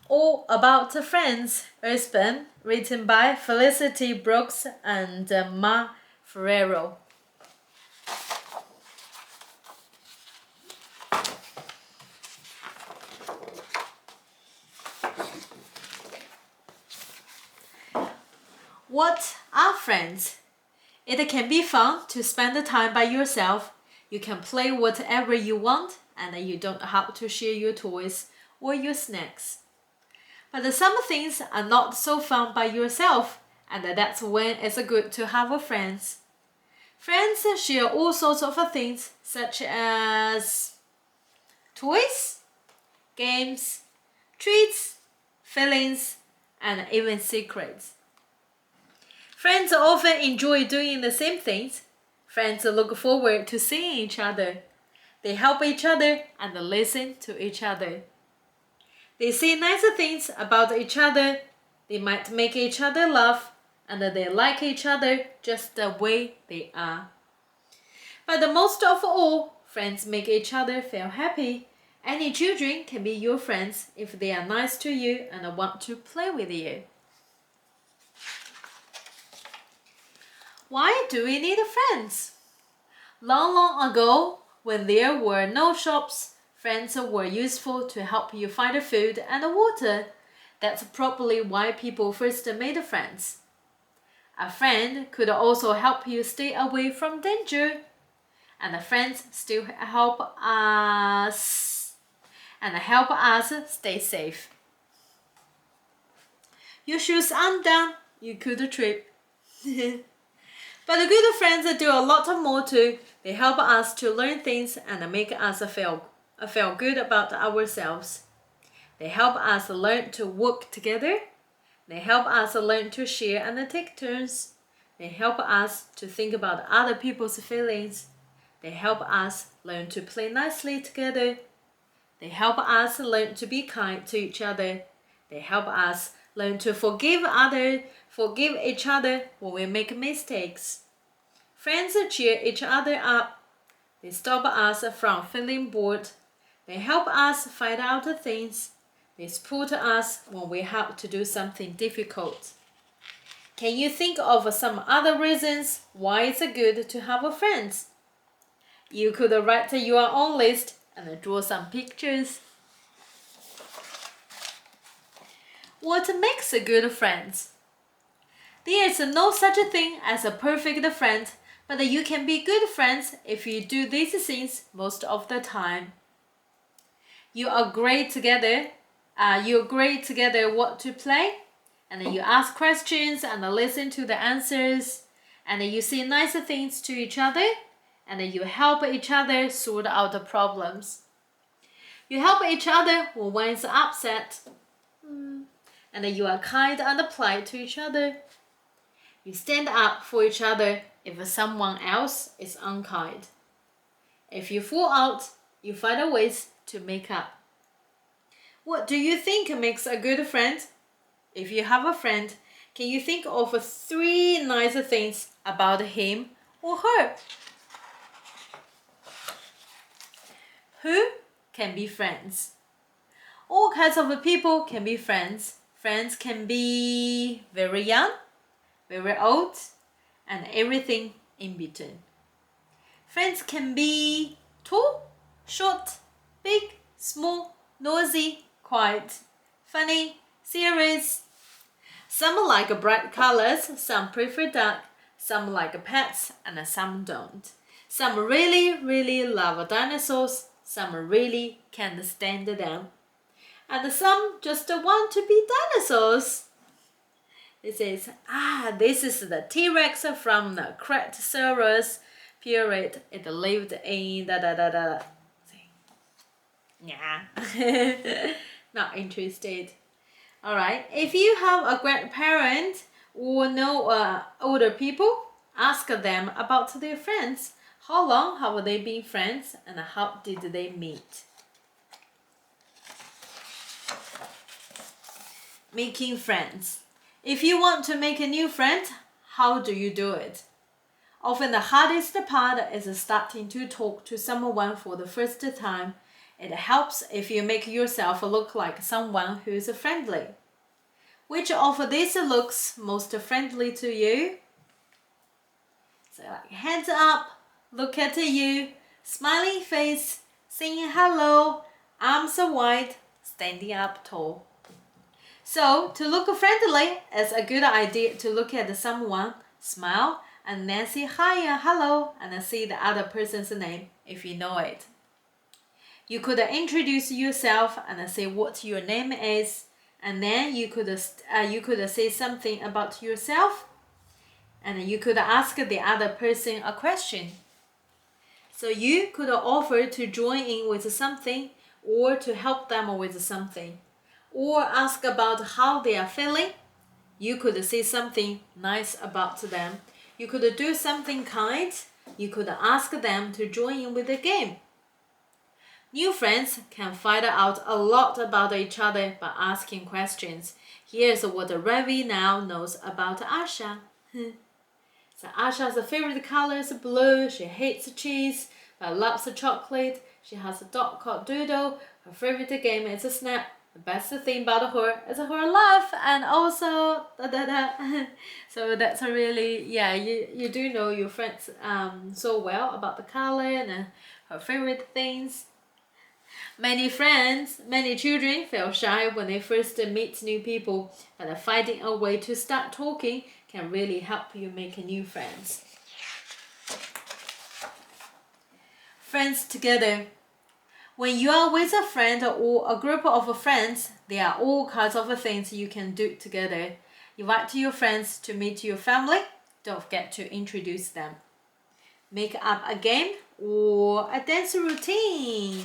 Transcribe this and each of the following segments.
All About Friends, Usborne, written by Felicity Brooks and Ferrero. What are friends? It can be fun to spend the time by yourself. You can play whatever you want and you don't have to share your toys or your snacks. But some things are not so fun by yourself, and that's when it's good to have friends. Friends share all sorts of things such as toys, games, treats, feelings, and even secrets. Friends often enjoy doing the same things. Friends look forward to seeing each other. They help each other and listen to each other. They say nice things about each other. They might make each other laugh, and they like each other just the way they are. But most of all, friends make each other feel happy. Any children can be your friends if they are nice to you and want to play with you. Why do we need friends? Long ago, when there were no shops, friends were useful to help you find food and water. That's probably why people first made friends. A friend could also help you stay away from danger. And friends still help us stay safe. Your shoes aren't done, you could trip. But the good friends do a lot more too. They help us to learn things and make us feel good about ourselves. They help us learn to work together. They help us learn to share and take turns. They help us to think about other people's feelings. They help us learn to play nicely together. They help us learn to be kind to each other. They help us learn to forgive each other when we make mistakes. Friends cheer each other up. They stop us from feeling bored. They help us find out things. They support us when we have to do something difficult. Can you think of some other reasons why it's good to have friends? You could write your own list and draw some pictures. What makes good friends? There is no such thing as a perfect friend, but you can be good friends if you do these things most of the time. You agree together what to play, and you ask questions and listen to the answers, and you say nice things to each other, and you help each other sort out the problems. You help each other when one is upset, and you are kind and polite to each other. You stand up for each other if someone else is unkind. If you fall out, you find ways to make up. What do you think makes a good friend? If you have a friend, can you think of 3 nice things about him or her? Who can be friends? All kinds of people can be friends. Friends can be very young, very old, and everything in between. Friends can be tall, short, big, small, noisy, quiet, funny, serious. Some like bright colors, some prefer dark, some like pets, and some don't. Some really love dinosaurs, some really can't stand them. And some just want to be dinosaurs. This is the T-Rex from the Cretaceous period. It lived in Yeah. Not interested. Alright, if you have a grandparent or know older people, ask them about their friends. How long have they been friends and how did they meet? Making friends. If you want to make a new friend, how do you do it? Often the hardest part is starting to talk to someone for the first time. It helps if you make yourself look like someone who's friendly. Which of these looks most friendly to you? So like hands up, look at you, smiling face, saying hello, arms wide, standing up tall. So to look friendly, it's a good idea to look at someone, smile, and then say hi, hello, and see the other person's name if you know it. You could introduce yourself and say what your name is, and then you could say something about yourself, and you could ask the other person a question. So you could offer to join in with something, or to help them with something, or ask about how they are feeling. You could say something nice about them. You could do something kind. You could ask them to join in with the game. New friends can find out a lot about each other by asking questions. Here's what Ravi now knows about Asha. So Asha's favorite color is blue. She hates cheese but loves chocolate. She has a dog called Doodle. Her favorite game is Snap. The best thing about her is her laugh and also da da da. So that's a really, yeah, you do know your friends so well about the color and her favorite things. Many children feel shy when they first meet new people, but finding a way to start talking can really help you make new friends. Friends together. When you are with a friend or a group of friends, there are all kinds of things you can do together. Invite your friends to meet your family. Don't forget to introduce them. Make up a game or a dance routine.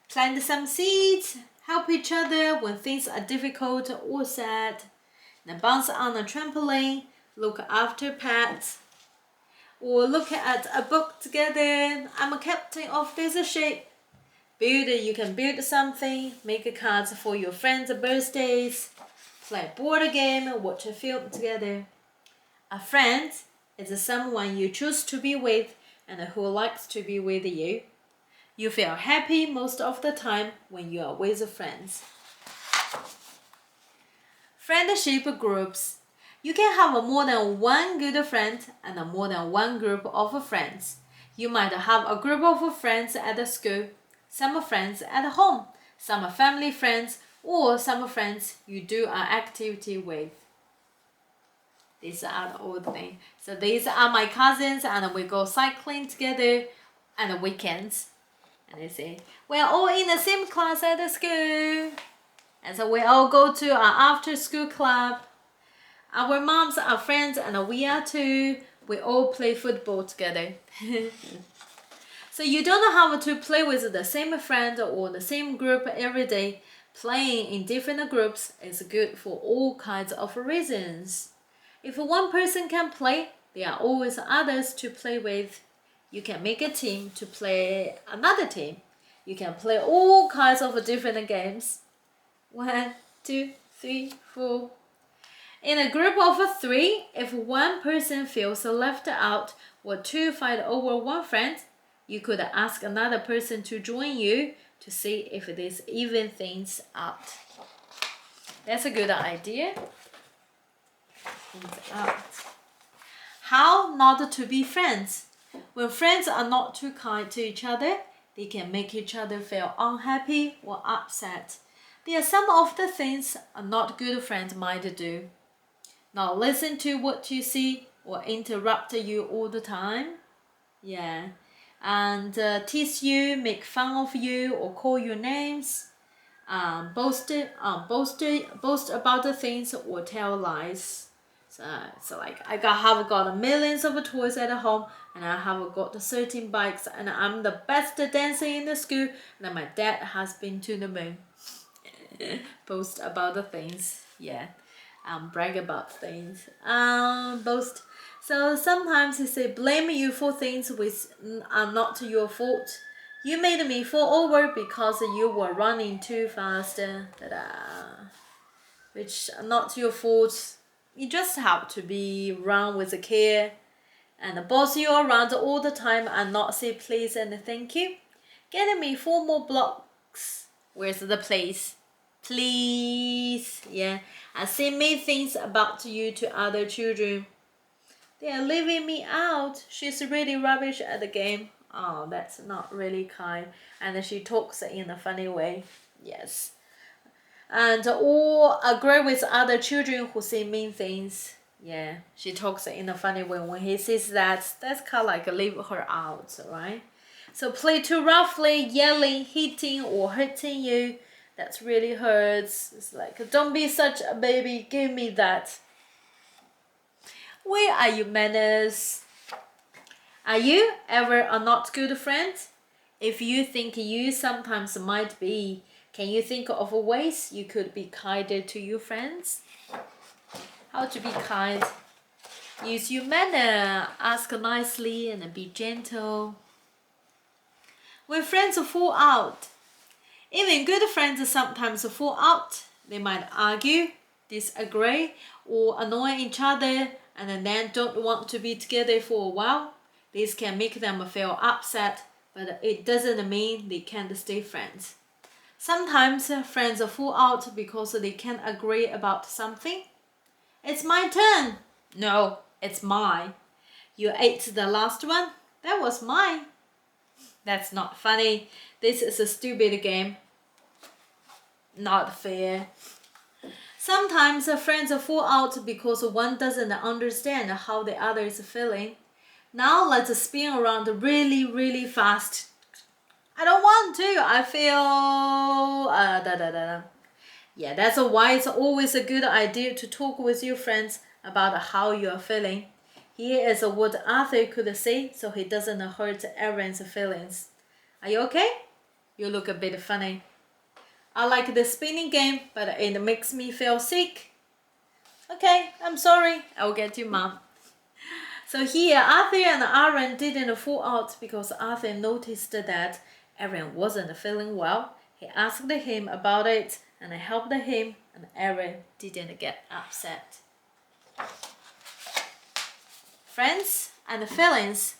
Plant some seeds. Help each other when things are difficult or sad. Then bounce on a trampoline. Look after pets. Or look at a book together. I'm a captain of this ship. You can build something, make cards for your friends' birthdays, play a board game, watch a film together. A friend is someone you choose to be with and who likes to be with you. You feel happy most of the time when you are with friends. Friendship groups. You can have more than one good friend and more than one group of friends. You might have a group of friends at school, some friends at home, some family friends, or some friends you do an activity with. These are all the things. So these are my cousins and we go cycling together on the weekends. And they say, we're all in the same class at the school. And so we all go to our after school club. Our moms are friends and we are too. We all play football together. So you don't have to play with the same friend or the same group every day. Playing in different groups is good for all kinds of reasons. If one person can play, there are always others to play with. You can make a team to play another team. You can play all kinds of different games. 1, 2, 3, 4. In a group of 3, if one person feels left out or two fight over one friend, you could ask another person to join you to see if this even things out. That's a good idea. How not to be friends. When friends are not too kind to each other, they can make each other feel unhappy or upset. There are some of the things a not good friend might do. Not listen to what you see or interrupt you all the time. Yeah. And tease you, make fun of you, or call you names. Boast about the things or tell lies. So like I have got millions of toys at home, and I have got 13 bikes, and I'm the best dancer in the school, and my dad has been to the moon. Boast about the things, yeah. Brag about things. Boast. So sometimes he say blame you for things which are not your fault. You made me fall over because you were running too fast. Which are not your fault. You just have to be run with care and boss you around all the time and not say please and thank you. Get me 4 more blocks. Where's the place? Please. Yeah. I say mean things about you to other children. They are leaving me out. She's really rubbish at the game. Oh, that's not really kind. And she talks in a funny way. Yes. And or agree with other children who say mean things. Yeah, she talks in a funny way. When he says that, that's kind of like leave her out, right? So play too roughly, yelling, hitting, or hurting you. That really hurts. It's like, don't be such a baby. Give me that. Where are your manners? Are you ever a not good friend? If you think you sometimes might be, can you think of ways you could be kinder to your friends? How to be kind? Use your manner, ask nicely and be gentle. When friends fall out, even good friends sometimes fall out. They might argue, disagree, or annoy each other and then don't want to be together for a while. This can make them feel upset, but it doesn't mean they can't stay friends. Sometimes friends fall out because they can't agree about something. It's my turn. No, it's mine. You ate the last one. That was mine. That's not funny. This is a stupid game. Not fair. Sometimes friends fall out because one doesn't understand how the other is feeling. Now let's spin around really, really fast. I don't want to. I feel Yeah, that's why it's always a good idea to talk with your friends about how you are feeling. Here is what Arthur could say so he doesn't hurt everyone's feelings. Are you okay? You look a bit funny. I like the spinning game, but it makes me feel sick. Okay, I'm sorry. I'll get you, Mom. So here, Arthur and Aaron didn't fall out because Arthur noticed that Aaron wasn't feeling well. He asked him about it and helped him, and Aaron didn't get upset. Friends and feelings.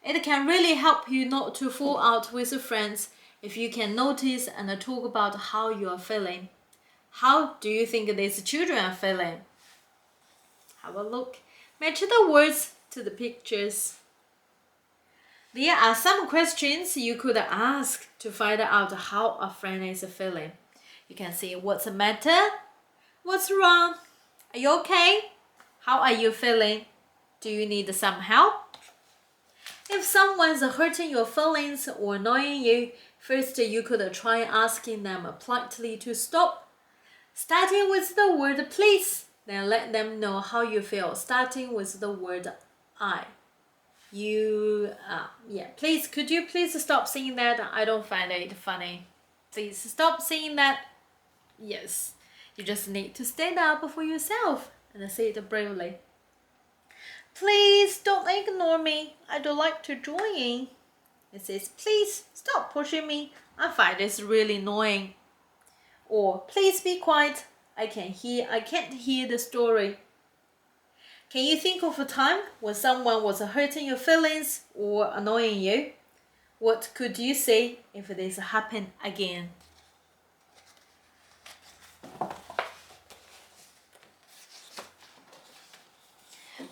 It can really help you not to fall out with friends if you can notice and talk about how you are feeling. How do you think these children are feeling? Have a look. Match the words to the pictures. There are some questions you could ask to find out how a friend is feeling. You can say, what's the matter? What's wrong? Are you okay? How are you feeling? Do you need some help? If someone's hurting your feelings or annoying you, first you could try asking them politely to stop. Starting with the word please, then let them know how you feel, starting with the word I. Please, could you please stop saying that? I don't find it funny. Please stop saying that. Yes, you just need to stand up for yourself and say it bravely. Please don't ignore me. I don't like to join in. It says, please stop pushing me. I find this really annoying. Or please be quiet. I can't hear the story. Can you think of a time when someone was hurting your feelings or annoying you? What could you say if this happened again?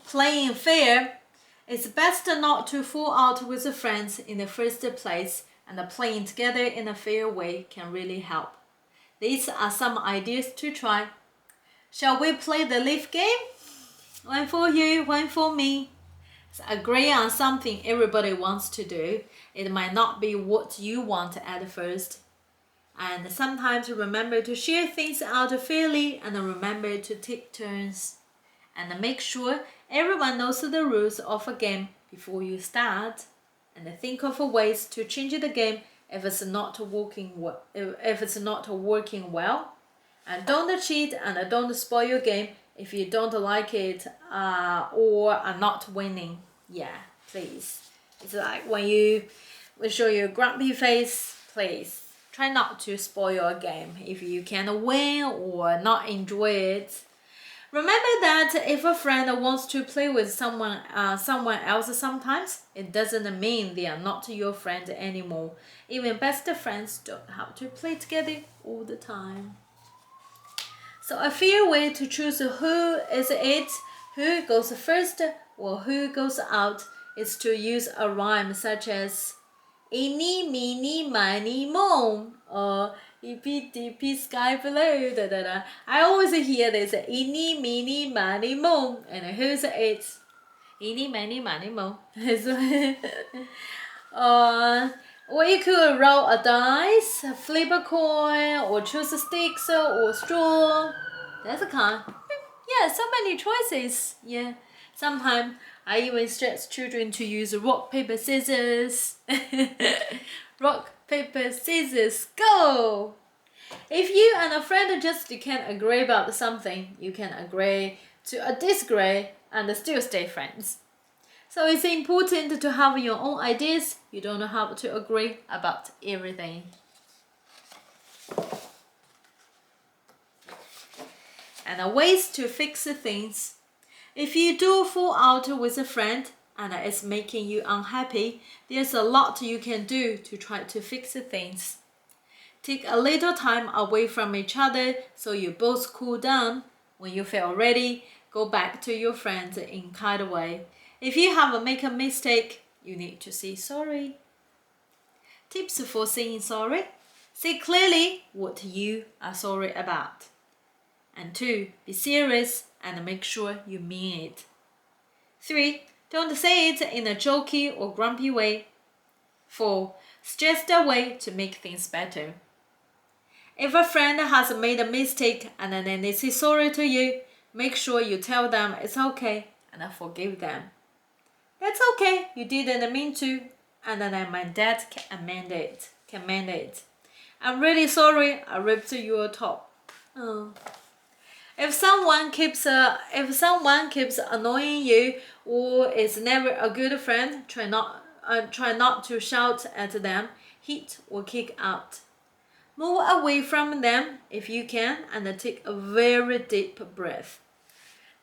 Playing fair. It's best not to fall out with friends in the first place, and playing together in a fair way can really help. These are some ideas to try. Shall we play the leaf game? One for you, one for me. So agree on something everybody wants to do. It might not be what you want at first. And sometimes remember to share things out fairly and remember to take turns. And make sure everyone knows the rules of a game before you start. And think of ways to change the game if it's not working well. And don't cheat and don't spoil your game if you don't like it or are not winning. Yeah, please. It's like when you show your grumpy face, please try not to spoil a game if you can win or not enjoy it. Remember that if a friend wants to play with someone else sometimes, it doesn't mean they are not your friend anymore. Even best friends don't have to play together all the time. So a fair way to choose who is it, who goes first, or who goes out is to use a rhyme such as eeny, meeny, miny, moe, or hippy dippy sky below. Da, da, da. I always hear this eeny, meeny, miny, moe, and who's it? Eeny, meeny, miny, moe. Or you could roll a dice, flip a coin, or choose sticks or straw. That's a kind. Yeah, so many choices. Yeah, sometimes I even stress children to use rock, paper, scissors. Rock, paper, scissors, go! If you and a friend just can't agree about something, you can agree to disagree and still stay friends. So it's important to have your own ideas. You don't have to agree about everything. And ways to fix things. If you do fall out with a friend and it's making you unhappy, there's a lot you can do to try to fix things. Take a little time away from each other so you both cool down. When you feel ready, go back to your friends in a kind way. If you have made a mistake, you need to say sorry. Tips for saying sorry. Say clearly what you are sorry about. And 2, be serious and make sure you mean it. 3, don't say it in a jokey or grumpy way. 4, suggest a way to make things better. If a friend has made a mistake and then they say sorry to you, make sure you tell them it's okay and forgive them. That's okay, you didn't mean to, and then my dad can mend it. I'm really sorry I ripped your top. Oh. If someone keeps annoying you or is never a good friend, try not to shout at them, hit or kick out. Move away from them if you can and take a very deep breath.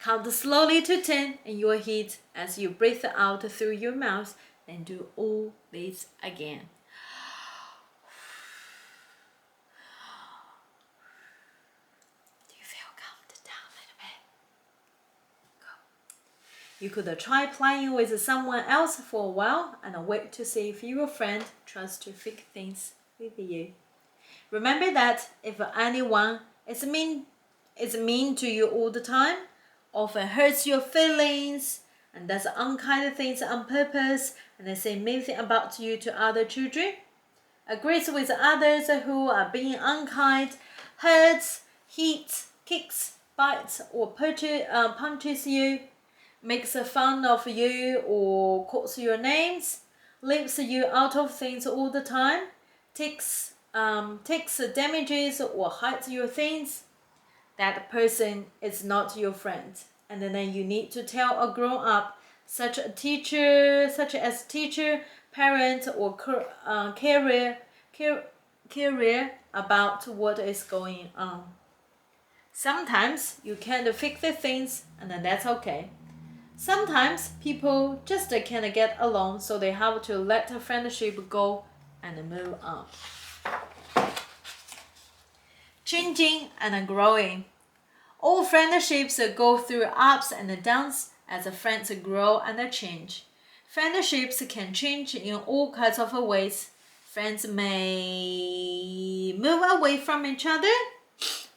Count slowly to 10 in your head as you breathe out through your mouth, then do all this again. Do you feel calmed down a little bit? Go. You could try playing with someone else for a while and wait to see if your friend tries to fix things with you. Remember that if anyone is mean to you all the time, often hurts your feelings, and does unkind things on purpose, and they say mean things about you to other children, agrees with others who are being unkind, hurts, hits, kicks, bites, or punches you, makes fun of you or calls your names, leaves you out of things all the time, takes damages or hides your things, that person is not your friend. And then you need to tell a grown-up, such as teacher, parent, or carrier about what is going on. Sometimes you can't fix the things, and then that's okay. Sometimes people just can't get along, so they have to let the friendship go and move on. Changing and growing. All friendships go through ups and downs as friends grow and change. Friendships can change in all kinds of ways. Friends may move away from each other,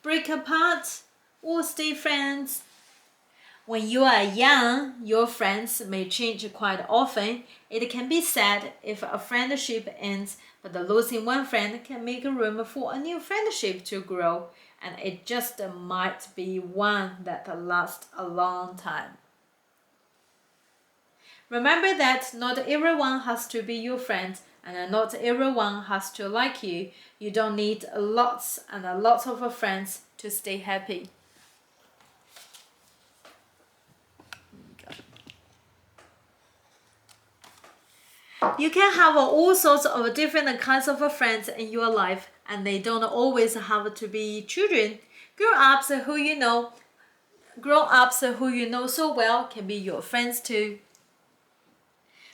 break apart, or stay friends. When you are young, your friends may change quite often. It can be sad if a friendship ends, but losing one friend can make room for a new friendship to grow, and it just might be one that lasts a long time. Remember that not everyone has to be your friend, and not everyone has to like you. You don't need lots and lots of friends to stay happy. You can have all sorts of different kinds of friends in your life, and they don't always have to be children. Grown-ups who you know Grown-ups who you know so well can be your friends too.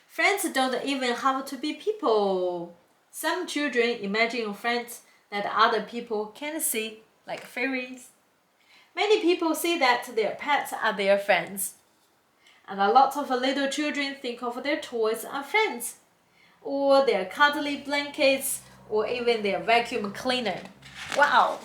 Friends don't even have to be people. Some children imagine friends that other people can see, like fairies. Many people see that their pets are their friends. And a lot of little children think of their toys as friends, or their cuddly blankets, or even their vacuum cleaner. Wow!